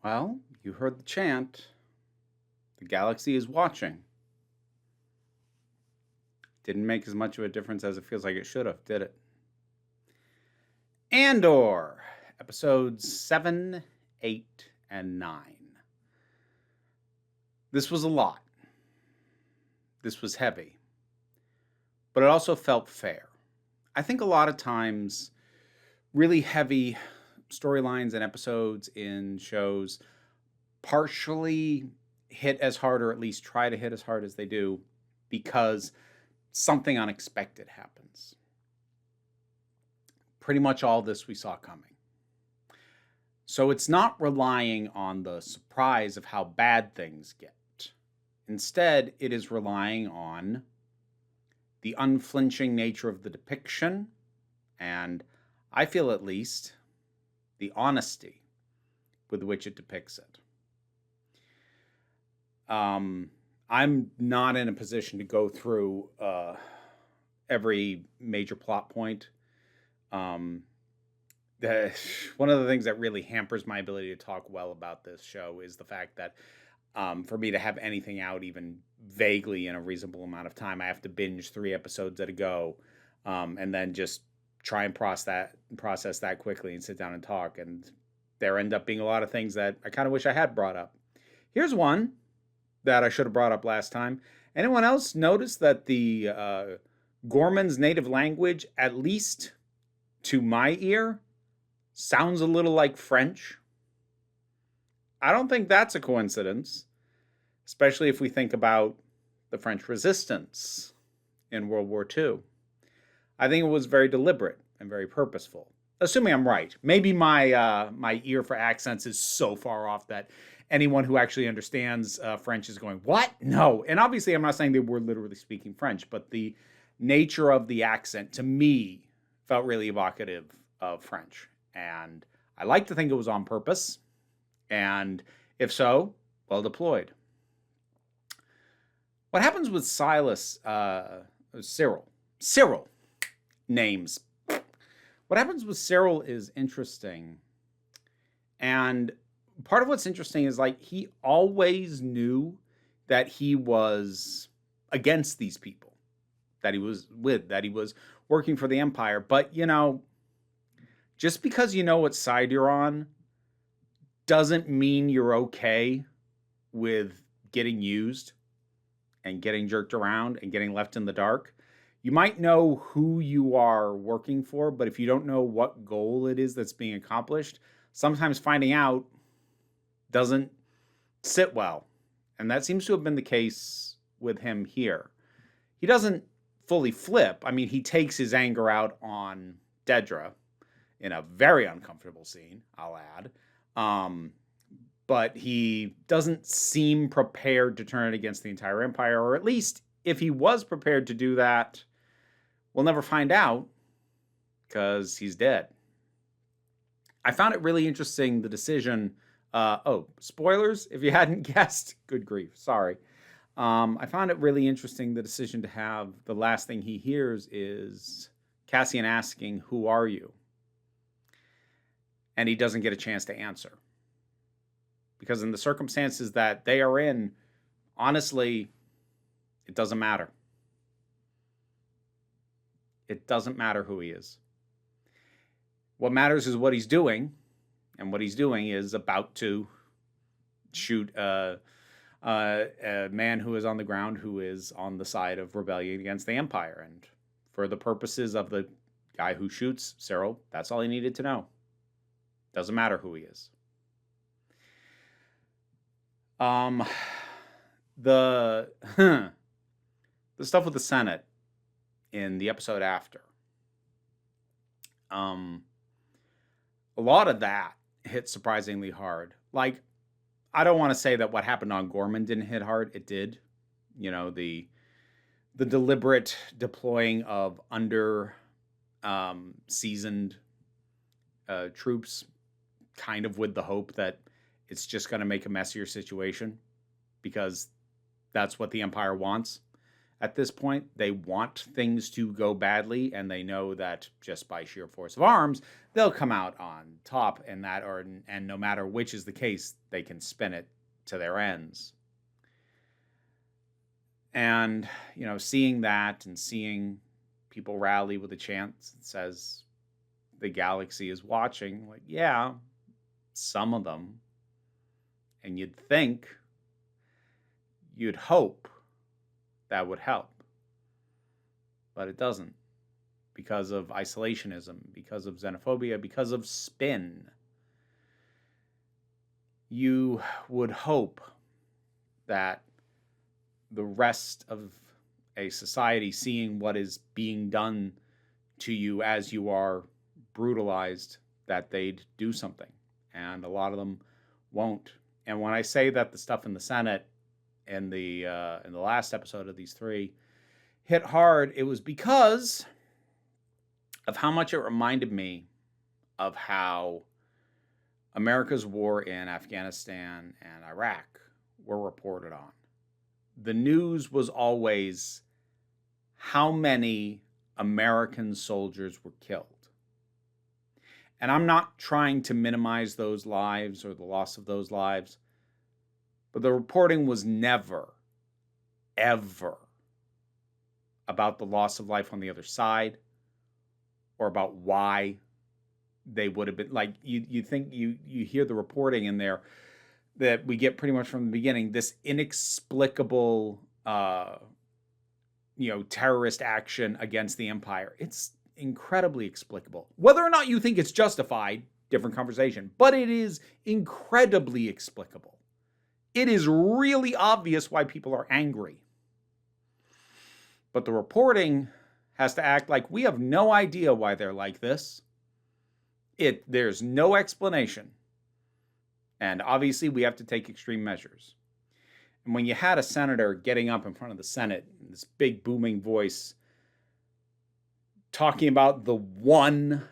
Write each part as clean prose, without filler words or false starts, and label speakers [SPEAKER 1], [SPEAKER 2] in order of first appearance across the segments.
[SPEAKER 1] Well, you heard the chant. The galaxy is watching. Didn't make as much of a difference as it feels like it should have, did it? Andor, episodes 7, 8, and 9. This was a lot. This was heavy. But it also felt fair. I think a lot of times, really heavy storylines and episodes in shows partially hit as hard, or at least try to hit as hard as they do, because something unexpected happens. Pretty much all this we saw coming. So it's not relying on the surprise of how bad things get. Instead, it is relying on the unflinching nature of the depiction, and I feel at least the honesty with which it depicts it. I'm not in a position to go through every major plot point. One of the things that really hampers my ability to talk well about this show is the fact that for me to have anything out even vaguely in a reasonable amount of time, I have to binge 3 episodes at a go, and then just try and process that quickly and sit down and talk. And there end up being a lot of things that I kind of wish I had brought up. Here's one that I should have brought up last time. Anyone else notice that the Gorman's native language, at least to my ear, sounds a little like French? I don't think that's a coincidence, especially if we think about the French resistance in World War II. I think it was very deliberate and very purposeful, assuming I'm right. Maybe my ear for accents is so far off that anyone who actually understands French is going, what? No. And obviously, I'm not saying they were literally speaking French, but the nature of the accent, to me, felt really evocative of French. And I like to think it was on purpose. And if so, well deployed. What happens with Syril names. What happens with Syril is interesting. And part of what's interesting is, like, he always knew that he was against these people that he was with, that he was working for the Empire. But, just because you know what side you're on doesn't mean you're okay with getting used and getting jerked around and getting left in the dark. You might know who you are working for, but if you don't know what goal it is that's being accomplished, sometimes finding out doesn't sit well. And that seems to have been the case with him here. He doesn't fully flip. I mean, he takes his anger out on Dedra in a very uncomfortable scene, I'll add. But he doesn't seem prepared to turn it against the entire Empire, or at least if he was prepared to do that, we'll never find out because he's dead. I found it really interesting, the decision. Spoilers, if you hadn't guessed. Good grief, sorry. I found it really interesting, the decision to have the last thing he hears is Cassian asking, "Who are you?" And he doesn't get a chance to answer. Because in the circumstances that they are in, honestly, it doesn't matter. It doesn't matter who he is. What matters is what he's doing, and what he's doing is about to shoot a man who is on the ground, who is on the side of rebellion against the Empire. And for the purposes of the guy who shoots Syril, that's all he needed to know. Doesn't matter who he is. The stuff with the Senate in the episode after. A lot of that hit surprisingly hard. Like, I don't want to say that what happened on Gorman didn't hit hard. It did. The deliberate deploying of seasoned troops, kind of with the hope that it's just going to make a messier situation because that's what the Empire wants. at this point. They want things to go badly, and they know that just by sheer force of arms, they'll come out on top, and no matter which is the case, they can spin it to their ends. And, seeing that and seeing people rally with a chant that says the galaxy is watching, like, yeah, some of them. And you'd hope that would help. But it doesn't, because of isolationism, because of xenophobia, because of spin. You would hope that the rest of a society, seeing what is being done to you as you are brutalized, that they'd do something. And a lot of them won't. And when I say that the stuff in the Senate in the last episode of these three hit hard, it was because of how much it reminded me of how America's war in Afghanistan and Iraq were reported on. The news was always how many American soldiers were killed. And I'm not trying to minimize those lives or the loss of those lives, but the reporting was never, ever about the loss of life on the other side or about why they would have been. Like, you think you hear the reporting in there that we get pretty much from the beginning, this inexplicable terrorist action against the empire. It's incredibly explicable. Whether or not you think it's justified, different conversation, but it is incredibly explicable. It is really obvious why people are angry. But the reporting has to act like we have no idea why they're like this. There's no explanation. And obviously we have to take extreme measures. And when you had a senator getting up in front of the Senate, in this big booming voice, talking about the one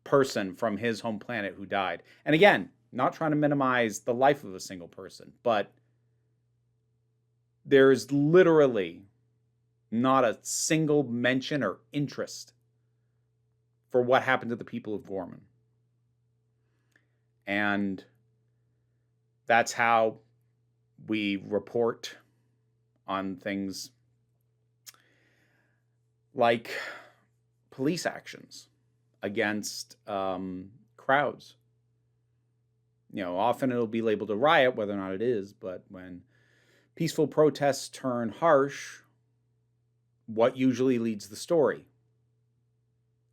[SPEAKER 1] person from his home planet who died. And again, not trying to minimize the life of a single person, but there's literally not a single mention or interest for what happened to the people of Gorman. And that's how we report on things like police actions against crowds. Often it'll be labeled a riot, whether or not it is, but when peaceful protests turn harsh, what usually leads the story?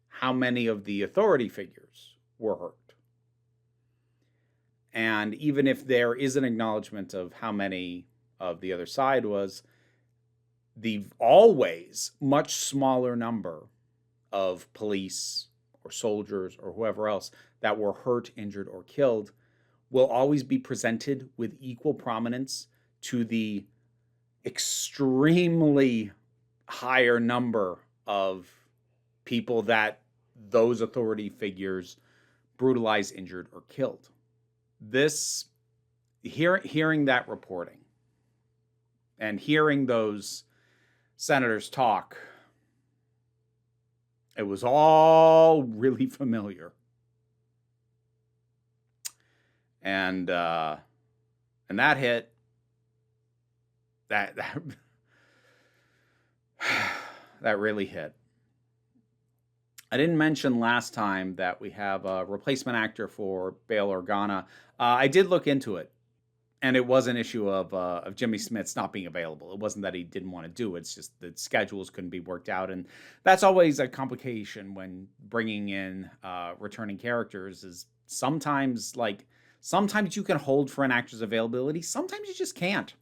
[SPEAKER 1] How many of the authority figures were hurt? And even if there is an acknowledgement of how many of the other side was, the always much smaller number of police or soldiers or whoever else that were hurt, injured, or killed will always be presented with equal prominence to the extremely higher number of people that those authority figures brutalized, injured, or killed. Hearing that reporting and hearing those senators talk, it was all really familiar. And that hit, that really hit. I didn't mention last time that we have a replacement actor for Bail Organa. I did look into it, and it was an issue of Jimmy Smits not being available. It wasn't that he didn't want to do it. It's just that schedules couldn't be worked out, and that's always a complication when bringing in returning characters. Is sometimes you can hold for an actor's availability. Sometimes you just can't.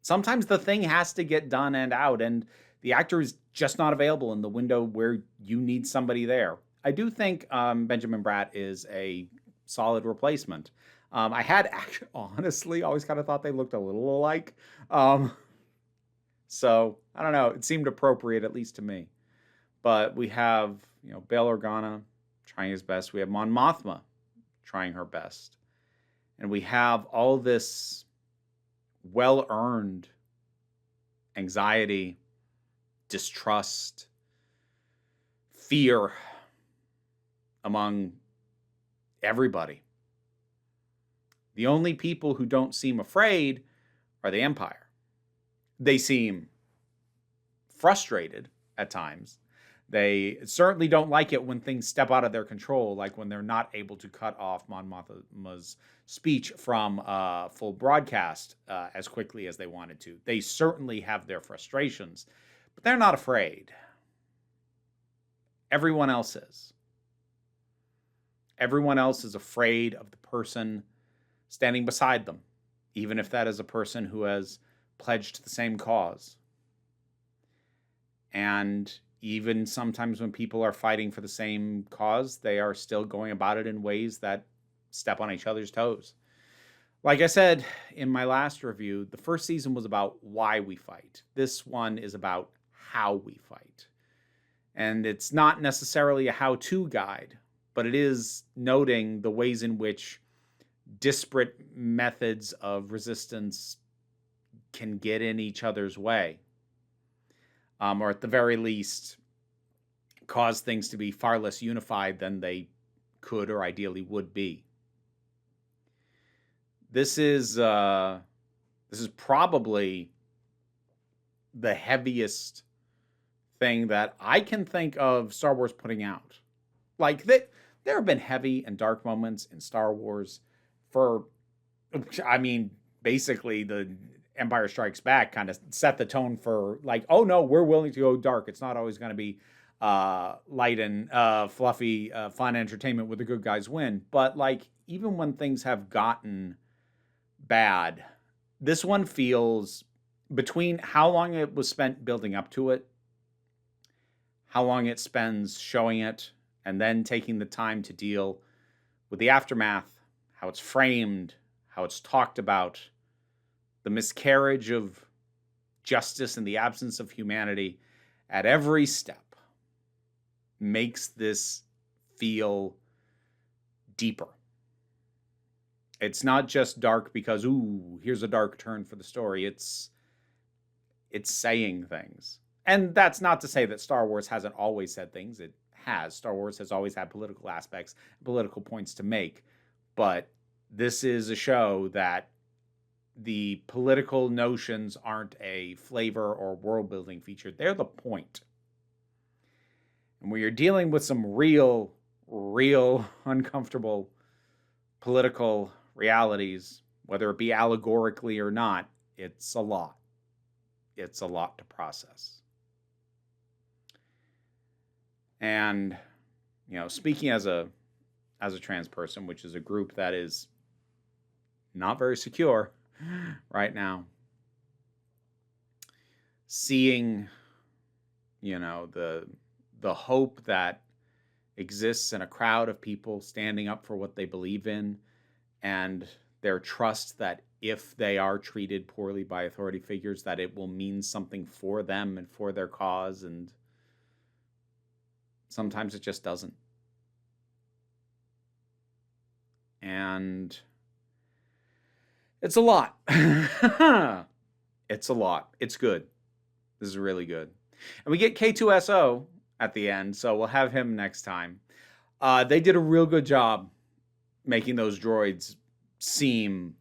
[SPEAKER 1] Sometimes the thing has to get done and out, and the actor is just not available in the window where you need somebody there. I do think Benjamin Bratt is a solid replacement. I had actually, honestly, always kind of thought they looked a little alike. So, I don't know. It seemed appropriate, at least to me. But we have, Bail Organa trying his best. We have Mon Mothma trying her best. And we have all this well-earned anxiety, distrust, fear among everybody. The only people who don't seem afraid are the Empire. They seem frustrated at times. They certainly don't like it when things step out of their control, like when they're not able to cut off Mon Mothma's speech from full broadcast as quickly as they wanted to. They certainly have their frustrations, but they're not afraid. Everyone else is. Everyone else is afraid of the person standing beside them, even if that is a person who has pledged to the same cause. And even sometimes when people are fighting for the same cause, they are still going about it in ways that step on each other's toes. Like I said in my last review, the first season was about why we fight. This one is about how we fight. And it's not necessarily a how-to guide, but it is noting the ways in which disparate methods of resistance can get in each other's way. Or at the very least, cause things to be far less unified than they could or ideally would be. This is probably the heaviest thing that I can think of Star Wars putting out. Like, there have been heavy and dark moments in Star Wars for, I mean, basically the Empire Strikes Back kind of set the tone for, like, oh no, we're willing to go dark. It's not always going to be light and fluffy, fun entertainment where the good guys win. But, like, even when things have gotten bad, this one feels, between how long it was spent building up to it, how long it spends showing it, and then taking the time to deal with the aftermath, how it's framed, how it's talked about, the miscarriage of justice and the absence of humanity at every step makes this feel deeper. It's not just dark because, ooh, here's a dark turn for the story. It's saying things. And that's not to say that Star Wars hasn't always said things. It has. Star Wars has always had political aspects, political points to make. But this is a show that the political notions aren't a flavor or world-building feature. They're the point. And when you're dealing with some real uncomfortable political realities, whether it be allegorically or not, it's a lot. It's a lot to process. And, you know, speaking as a trans person, which is a group that is not very secure right now, seeing, you know, the hope that exists in a crowd of people standing up for what they believe in, and their trust that if they are treated poorly by authority figures, that it will mean something for them and for their cause, and sometimes it just doesn't. And it's a lot. It's a lot. It's good. This is really good. And we get K2SO at the end, so we'll have him next time. They did a real good job making those droids seem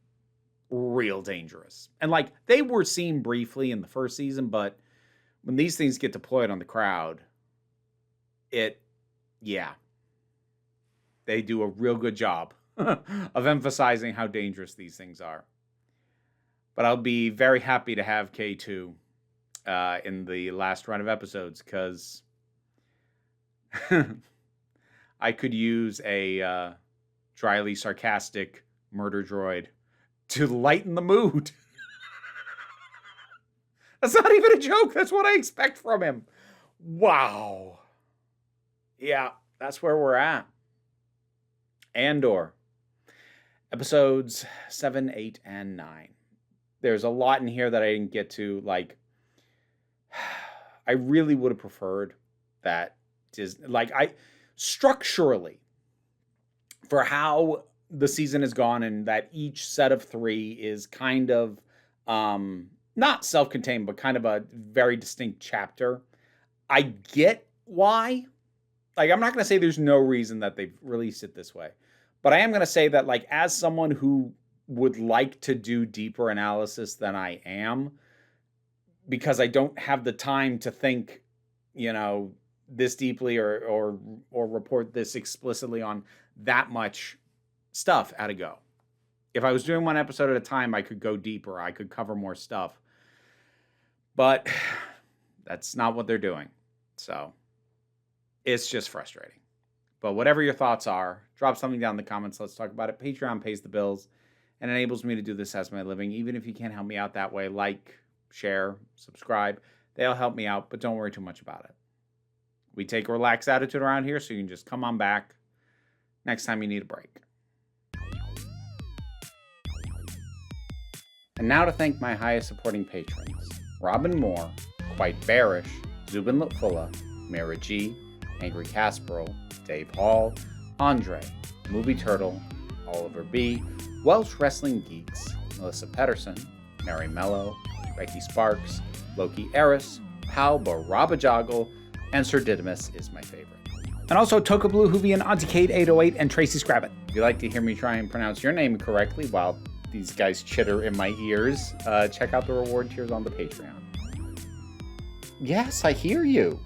[SPEAKER 1] real dangerous. And, like, they were seen briefly in the first season, but when these things get deployed on the crowd, they do a real good job of emphasizing how dangerous these things are. But I'll be very happy to have K2 in the last run of episodes, because I could use a dryly sarcastic murder droid to lighten the mood. That's not even a joke. That's what I expect from him. Wow. Yeah, that's where we're at. Andor. Episodes 7, 8, and 9. There's a lot in here that I didn't get to. Like, I really would have preferred that structurally, for how the season has gone, and that each set of 3 is kind of not self-contained, but kind of a very distinct chapter. I get why. Like, I'm not going to say there's no reason that they've released it this way, but I am going to say that, like, as someone who would like to do deeper analysis than I am, because I don't have the time to think, this deeply or report this explicitly on that much stuff at a go. If I was doing one episode at a time, I could go deeper. I could cover more stuff. But that's not what they're doing. So it's just frustrating. But whatever your thoughts are, drop something down in the comments. Let's talk about it. Patreon pays the bills and enables me to do this as my living. Even if you can't help me out that way, like, share, subscribe. They'll help me out, but don't worry too much about it. We take a relaxed attitude around here, so you can just come on back next time you need a break. And now to thank my highest supporting patrons: Robin Moore, Quite Bearish, Zubin Lutfula, Mira G, Angry Casperl, Dave Hall, Andre, Movie Turtle, Oliver B, Welsh Wrestling Geeks, Melissa Pedersen, Mary Mello, Becky Sparks, Loki Eris, Pal Barabajoggle, and Sir Didymus is my favorite. And also Toka Blue Hoovian, Auntie Kate 808, and Tracy Scrabbit. If you'd like to hear me try and pronounce your name correctly while these guys chitter in my ears, check out the reward tiers on the Patreon. Yes, I hear you.